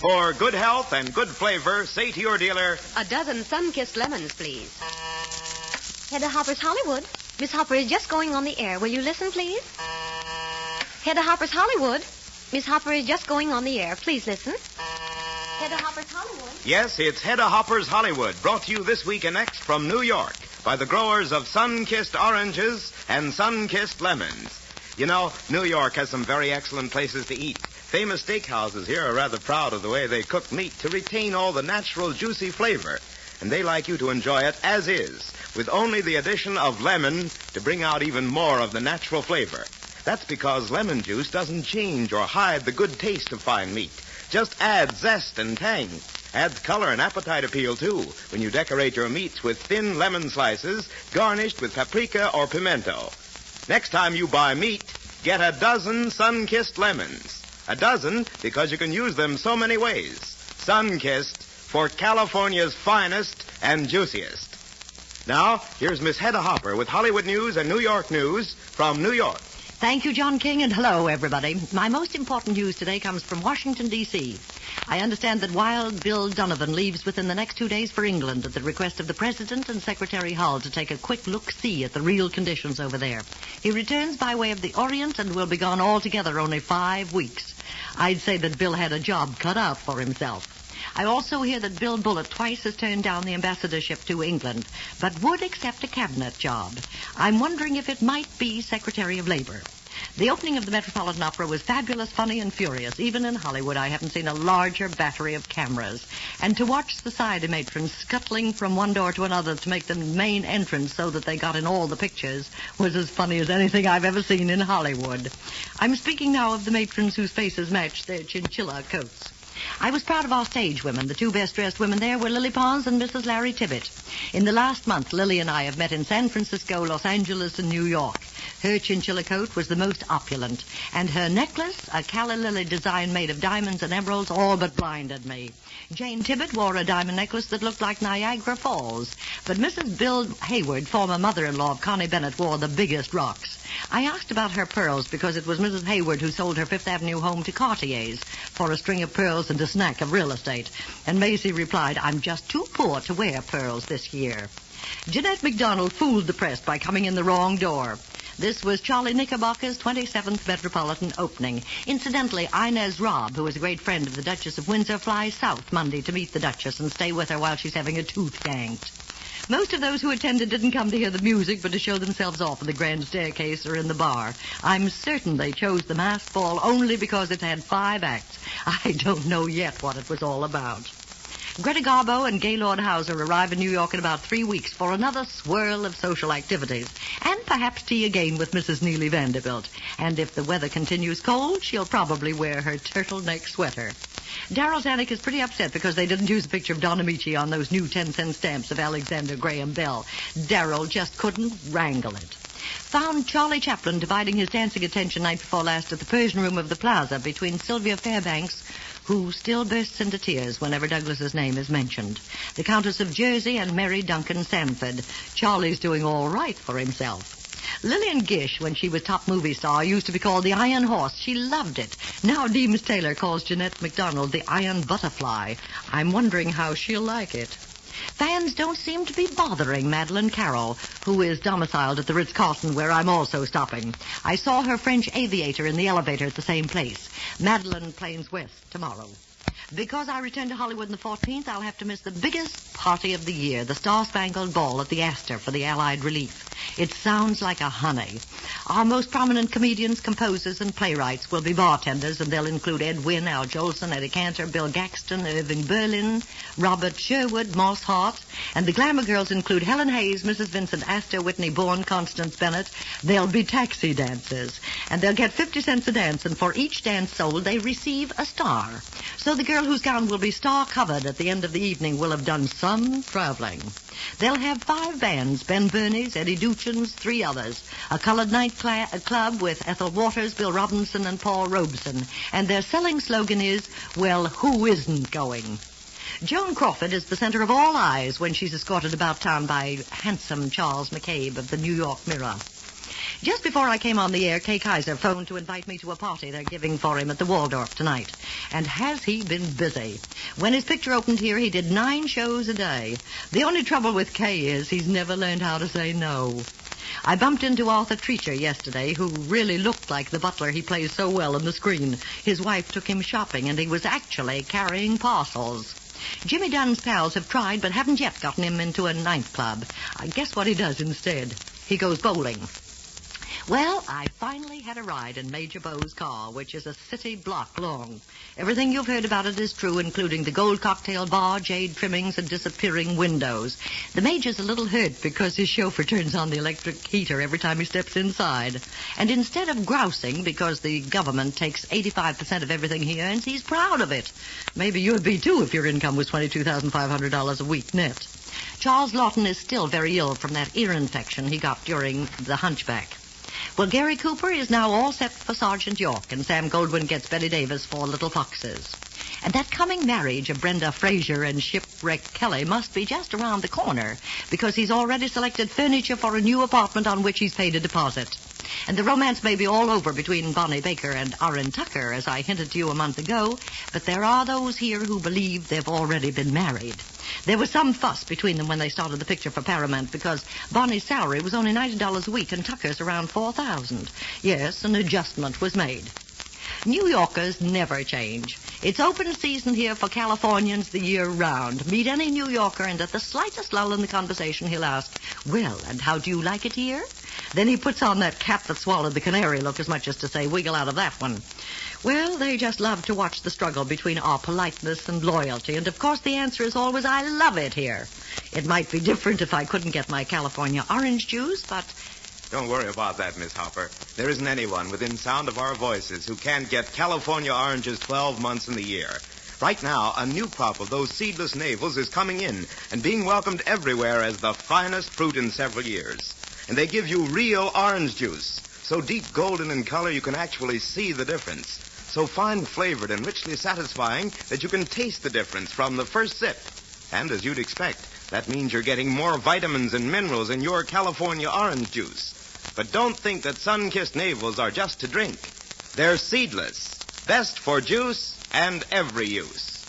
For good health and good flavor, say to your dealer, a dozen sun-kissed lemons, please. Hedda Hopper's Hollywood. Miss Hopper is just going on the air. Will you listen, please? Hedda Hopper's Hollywood. Miss Hopper is just going on the air. Please listen. Hedda Hopper's Hollywood. Yes, it's Hedda Hopper's Hollywood, brought to you this week and next from New York by the growers of sun-kissed oranges and sun-kissed lemons. You know, New York has some very excellent places to eat. Famous steakhouses here are rather proud of the way they cook meat to retain all the natural juicy flavor. And they like you to enjoy it as is, with only the addition of lemon to bring out even more of the natural flavor. That's because lemon juice doesn't change or hide the good taste of fine meat. Just adds zest and tang. Adds color and appetite appeal, too, when you decorate your meats with thin lemon slices garnished with paprika or pimento. Next time you buy meat, get a dozen sun-kissed lemons. A dozen because you can use them so many ways. Sun-kissed for California's finest and juiciest. Now, here's Miss Hedda Hopper with Hollywood news and New York news from New York. Thank you, John King, and hello, everybody. My most important news today comes from Washington, D.C. I understand that Wild Bill Donovan leaves within the next 2 days for England at the request of the President and Secretary Hull to take a quick look-see at the real conditions over there. He returns by way of the Orient and will be gone altogether only 5 weeks. I'd say that Bill had a job cut out for himself. I also hear that Bill Bullitt twice has turned down the ambassadorship to England, but would accept a cabinet job. I'm wondering if it might be Secretary of Labor. The opening of the Metropolitan Opera was fabulous, funny, and furious. Even in Hollywood, I haven't seen a larger battery of cameras. And to watch the side matrons scuttling from one door to another to make the main entrance so that they got in all the pictures was as funny as anything I've ever seen in Hollywood. I'm speaking now of the matrons whose faces matched their chinchilla coats. I was proud of our stage women. The two best-dressed women there were Lily Pons and Mrs. Larry Tibbett. In the last month, Lily and I have met in San Francisco, Los Angeles, and New York. Her chinchilla coat was the most opulent, and her necklace, a calla lily design made of diamonds and emeralds, all but blinded me. Jane Tibbett wore a diamond necklace that looked like Niagara Falls, but Mrs. Bill Hayward, former mother-in-law of Connie Bennett, wore the biggest rocks. I asked about her pearls because it was Mrs. Hayward who sold her Fifth Avenue home to Cartier's for a string of pearls and a snack of real estate. And Maisie replied, "I'm just too poor to wear pearls this year." Jeanette MacDonald fooled the press by coming in the wrong door. This was Charlie Knickerbocker's 27th Metropolitan opening. Incidentally, Inez Robb, who is a great friend of the Duchess of Windsor, flies south Monday to meet the Duchess and stay with her while she's having a tooth yanked. Most of those who attended didn't come to hear the music, but to show themselves off in the grand staircase or in the bar. I'm certain they chose the masked ball only because it had 5 acts. I don't know yet what it was all about. Greta Garbo and Gaylord Hauser arrive in New York in about 3 weeks for another swirl of social activities, and perhaps tea again with Mrs. Neely Vanderbilt. And if the weather continues cold, she'll probably wear her turtleneck sweater. Darryl Zanuck is pretty upset because they didn't use a picture of Don Amici on those new 10-cent stamps of Alexander Graham Bell. Darryl just couldn't wrangle it. Found Charlie Chaplin dividing his dancing attention night before last at the Persian Room of the Plaza between Sylvia Fairbanks, who still bursts into tears whenever Douglas's name is mentioned, the Countess of Jersey, and Mary Duncan Sanford. Charlie's doing all right for himself. Lillian Gish, when she was top movie star, used to be called the Iron Horse. She loved it. Now Deems Taylor calls Jeanette MacDonald the Iron Butterfly. I'm wondering how she'll like it. Fans don't seem to be bothering Madeleine Carroll, who is domiciled at the Ritz-Carlton, where I'm also stopping. I saw her French aviator in the elevator at the same place. Madeleine planes west tomorrow. Because I return to Hollywood on the 14th, I'll have to miss the biggest party of the year, the Star-Spangled Ball at the Astor for the Allied Relief. It sounds like a honey. Our most prominent comedians, composers, and playwrights will be bartenders, and they'll include Ed Wynn, Al Jolson, Eddie Cantor, Bill Gaxton, Irving Berlin, Robert Sherwood, Moss Hart, and the glamour girls include Helen Hayes, Mrs. Vincent Astor, Whitney Bourne, Constance Bennett. They'll be taxi dancers, and they'll get 50 cents a dance, and for each dance sold, they receive a star. So the girl whose gown will be star-covered at the end of the evening will have done some traveling. They'll have 5 bands, Ben Burney's, Eddie Duchin's, 3 others, a colored night club with Ethel Waters, Bill Robinson, and Paul Robeson. And their selling slogan is, well, who isn't going? Joan Crawford is the center of all eyes when she's escorted about town by handsome Charles McCabe of the New York Mirror. Just before I came on the air, Kay Kaiser phoned to invite me to a party they're giving for him at the Waldorf tonight. And has he been busy? When his picture opened here, he did 9 shows a day. The only trouble with Kay is he's never learned how to say no. I bumped into Arthur Treacher yesterday, who really looked like the butler he plays so well on the screen. His wife took him shopping, and he was actually carrying parcels. Jimmy Dunn's pals have tried, but haven't yet gotten him into a ninth club. I guess what he does instead. He goes bowling. Well, I finally had a ride in Major Beau's car, which is a city block long. Everything you've heard about it is true, including the gold cocktail bar, jade trimmings, and disappearing windows. The Major's a little hurt because his chauffeur turns on the electric heater every time he steps inside. And instead of grousing because the government takes 85% of everything he earns, he's proud of it. Maybe you'd be, too, if your income was $22,500 a week net. Charles Lawton is still very ill from that ear infection he got during the Hunchback. Well, Gary Cooper is now all set for Sergeant York, and Sam Goldwyn gets Betty Davis for Little Foxes. And that coming marriage of Brenda Fraser and Shipwreck Kelly must be just around the corner, because he's already selected furniture for a new apartment on which he's paid a deposit. And the romance may be all over between Bonnie Baker and Aaron Tucker, as I hinted to you a month ago, but there are those here who believe they've already been married. There was some fuss between them when they started the picture for Paramount because Bonnie's salary was only $90 a week and Tucker's around $4,000. Yes, an adjustment was made. New Yorkers never change. It's open season here for Californians the year round. Meet any New Yorker, and at the slightest lull in the conversation, he'll ask, "Well, and how do you like it here?" Then he puts on that cat that swallowed the canary look, as much as to say, "Wiggle out of that one." Well, they just love to watch the struggle between our politeness and loyalty, and of course the answer is always, "I love it here." It might be different if I couldn't get my California orange juice, but... Don't worry about that, Miss Hopper. There isn't anyone within sound of our voices who can't get California oranges 12 months in the year. Right now, a new crop of those seedless navels is coming in and being welcomed everywhere as the finest fruit in several years. And they give you real orange juice, so deep golden in color you can actually see the difference. So fine-flavored and richly satisfying that you can taste the difference from the first sip. And as you'd expect, that means you're getting more vitamins and minerals in your California orange juice. But don't think that sun-kissed navels are just to drink. They're seedless, best for juice and every use.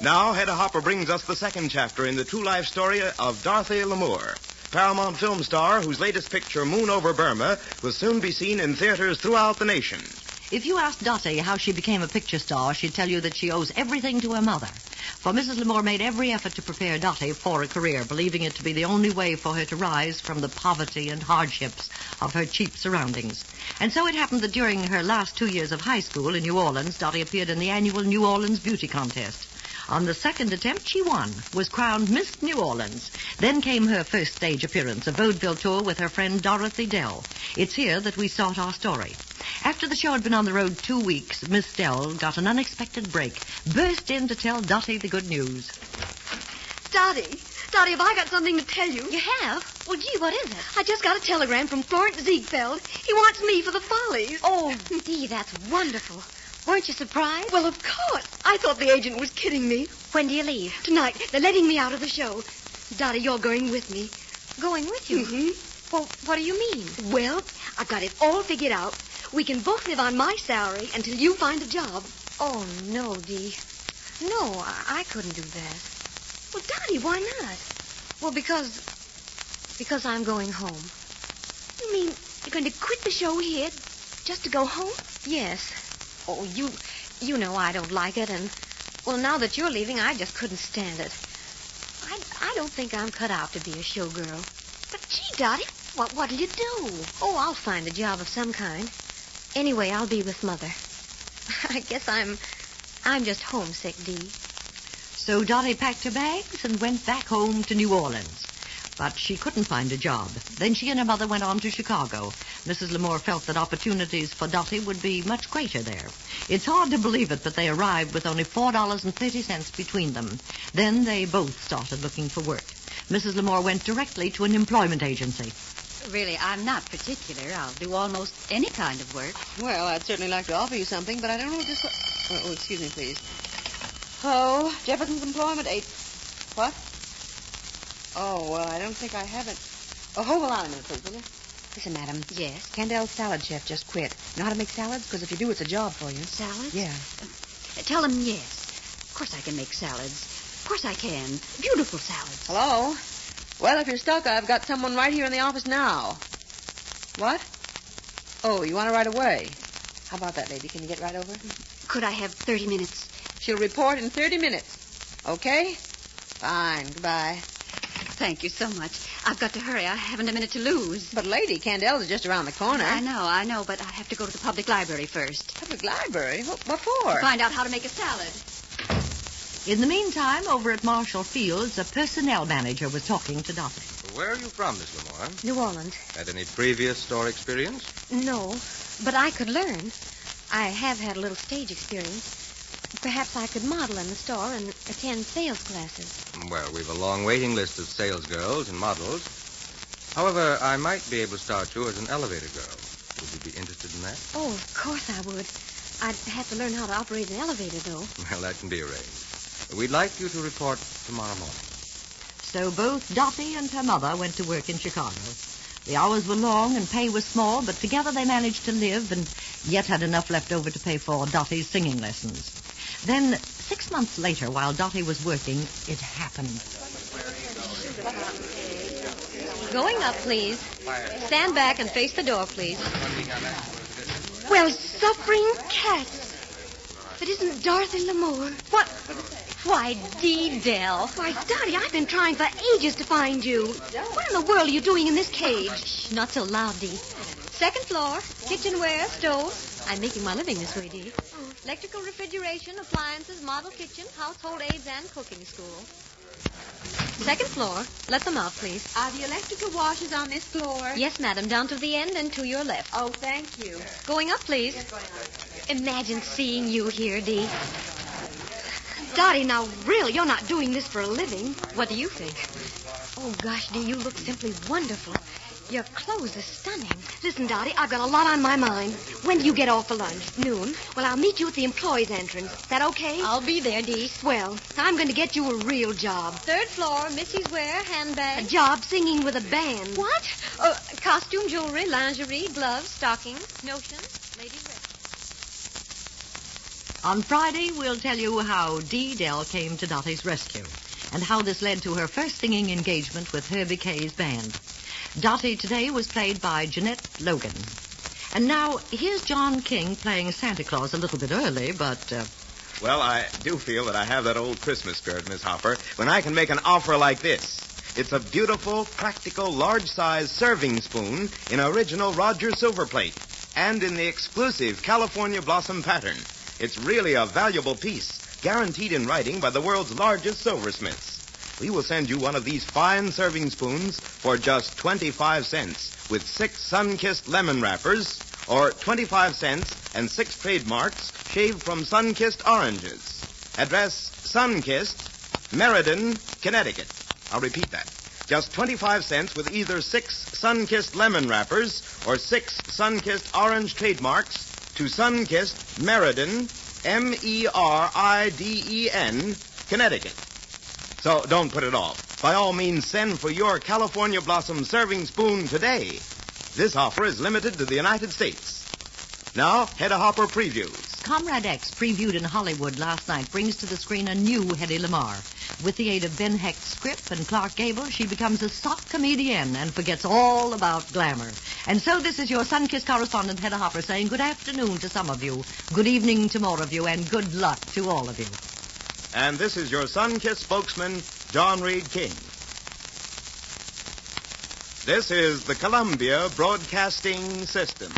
Now, Hedda Hopper brings us the second chapter in the true life story of Dorothy Lamour, Paramount film star whose latest picture, Moon Over Burma, will soon be seen in theaters throughout the nation. If you asked Dottie how she became a picture star, she'd tell you that she owes everything to her mother. For Mrs. Lamour made every effort to prepare Dottie for a career, believing it to be the only way for her to rise from the poverty and hardships of her cheap surroundings. And so it happened that during her last 2 years of high school in New Orleans, Dottie appeared in the annual New Orleans Beauty Contest. On the second attempt, she won, was crowned Miss New Orleans. Then came her first stage appearance, a vaudeville tour with her friend Dorothy Dell. It's here that we start our story. After the show had been on the road 2 weeks, Miss Dell got an unexpected break, burst in to tell Dottie the good news. Dottie, have I got something to tell you? You have? Well, gee, what is it? I just got a telegram from Florence Ziegfeld. He wants me for the Follies. Oh, Dee, that's wonderful. Weren't you surprised? Well, of course. I thought the agent was kidding me. When do you leave? Tonight. They're letting me out of the show. Dottie, you're going with me. Going with you? Mm-hmm. Well, what do you mean? Well, I've got it all figured out. We can both live on my salary until you find a job. Oh, no, Dee. No, I couldn't do that. Well, Dottie, why not? Well, because I'm going home. You mean you're going to quit the show here just to go home? Yes. Oh, you know I don't like it, and, well, now that you're leaving, I just couldn't stand it. I don't think I'm cut out to be a showgirl. But, gee, Dottie, what'll you do? Oh, I'll find a job of some kind. Anyway, I'll be with Mother. I guess I'm just homesick, Dee. So Dottie packed her bags and went back home to New Orleans. But she couldn't find a job. Then she and her mother went on to Chicago. Mrs. Lamour felt that opportunities for Dottie would be much greater there. It's hard to believe it, but they arrived with only $4.30 between them. Then they both started looking for work. Mrs. Lamour went directly to an employment agency. Really, I'm not particular. I'll do almost any kind of work. Well, I'd certainly like to offer you something, but I don't know just what... Oh, excuse me, please. Oh, Jefferson's Employment 8. What? Oh, well, I don't think I have it. Oh, hold on a minute, please, will you? Listen, madam. Yes. Candel's salad chef just quit. Know how to make salads? Because if you do, it's a job for you. Salads? Yeah. Tell him yes. Of course I can make salads. Of course I can. Beautiful salads. Hello? Well, if you're stuck, I've got someone right here in the office now. What? Oh, you want her right away? How about that, lady? Can you get right over? Could I have 30 minutes? She'll report in 30 minutes. Okay? Fine. Goodbye. Thank you so much. I've got to hurry. I haven't a minute to lose. But, lady, Candel's is just around the corner. I know, but I have to go to the public library first. Public library? What for? To find out how to make a salad. In the meantime, over at Marshall Fields, a personnel manager was talking to Dorothy. Where are you from, Miss Lamour? New Orleans. Had any previous store experience? No, but I could learn. I have had a little stage experience. Perhaps I could model in the store and attend sales classes. Well, we've a long waiting list of sales girls and models. However, I might be able to start you as an elevator girl. Would you be interested in that? Oh, of course I would. I'd have to learn how to operate an elevator, though. Well, that can be arranged. We'd like you to report tomorrow morning. So both Dottie and her mother went to work in Chicago. The hours were long and pay was small, but together they managed to live and yet had enough left over to pay for Dottie's singing lessons. Then, 6 months later, while Dottie was working, it happened. Going up, please. Stand back and face the door, please. Well, suffering cats. But isn't Dorothy Lamour? What? Why, Dee Dell. Why, Dottie, I've been trying for ages to find you. What in the world are you doing in this cage? Shh, not so loud, Dee. Second floor, kitchenware, stove. I'm making my living this way, Dee. Electrical refrigeration, appliances, model kitchen, household aids, and cooking school. Second floor. Let them out, please. Are the electrical washers on this floor? Yes, madam. Down to the end and to your left. Oh, thank you. Going up, please. Imagine seeing you here, Dee. Dottie, now, really, you're not doing this for a living. What do you think? Oh, gosh, Dee, you look simply wonderful. Your clothes are stunning. Listen, Dottie, I've got a lot on my mind. When do you get off for lunch? Noon. Well, I'll meet you at the employees' entrance. Is that okay? I'll be there, Dee. Well, I'm going to get you a real job. Third floor, Missy's Wear, A handbag. job singing with a band. What? Costume, jewelry, lingerie, gloves, stockings, notions, ladies' wear. On Friday, we'll tell you how Dee Dell came to Dottie's rescue and how this led to her first singing engagement with Herbie Kay's band. Dottie today was played by Jeanette Logan. And now, here's John King playing Santa Claus a little bit early, but... Well, I do feel that I have that old Christmas spirit, Miss Hopper, when I can make an offer like this. It's a beautiful, practical, large-size serving spoon in original Roger silver plate and in the exclusive California blossom pattern. It's really a valuable piece, guaranteed in writing by the world's largest silversmiths. We will send you one of these fine serving spoons for just 25 cents with 6 sun-kissed lemon wrappers or 25 cents and 6 trademarks shaved from sun-kissed oranges. Address Sun-Kissed, Meriden, Connecticut. I'll repeat that. Just 25 cents with either 6 sun-kissed lemon wrappers or 6 sun-kissed orange trademarks to Sun-Kissed, Meriden, Meriden, Connecticut. So don't put it off. By all means, send for your California Blossom serving spoon today. This offer is limited to the United States. Now, Hedda Hopper previews. Comrade X, previewed in Hollywood last night, brings to the screen a new Hedda Lamour. With the aid of Ben Hecht's script and Clark Gable, she becomes a soft comedian and forgets all about glamour. And so this is your sun-kissed correspondent, Hedda Hopper, saying good afternoon to some of you, good evening to more of you, and good luck to all of you. And this is your sun-kissed spokesman, John Reed King. This is the Columbia Broadcasting System.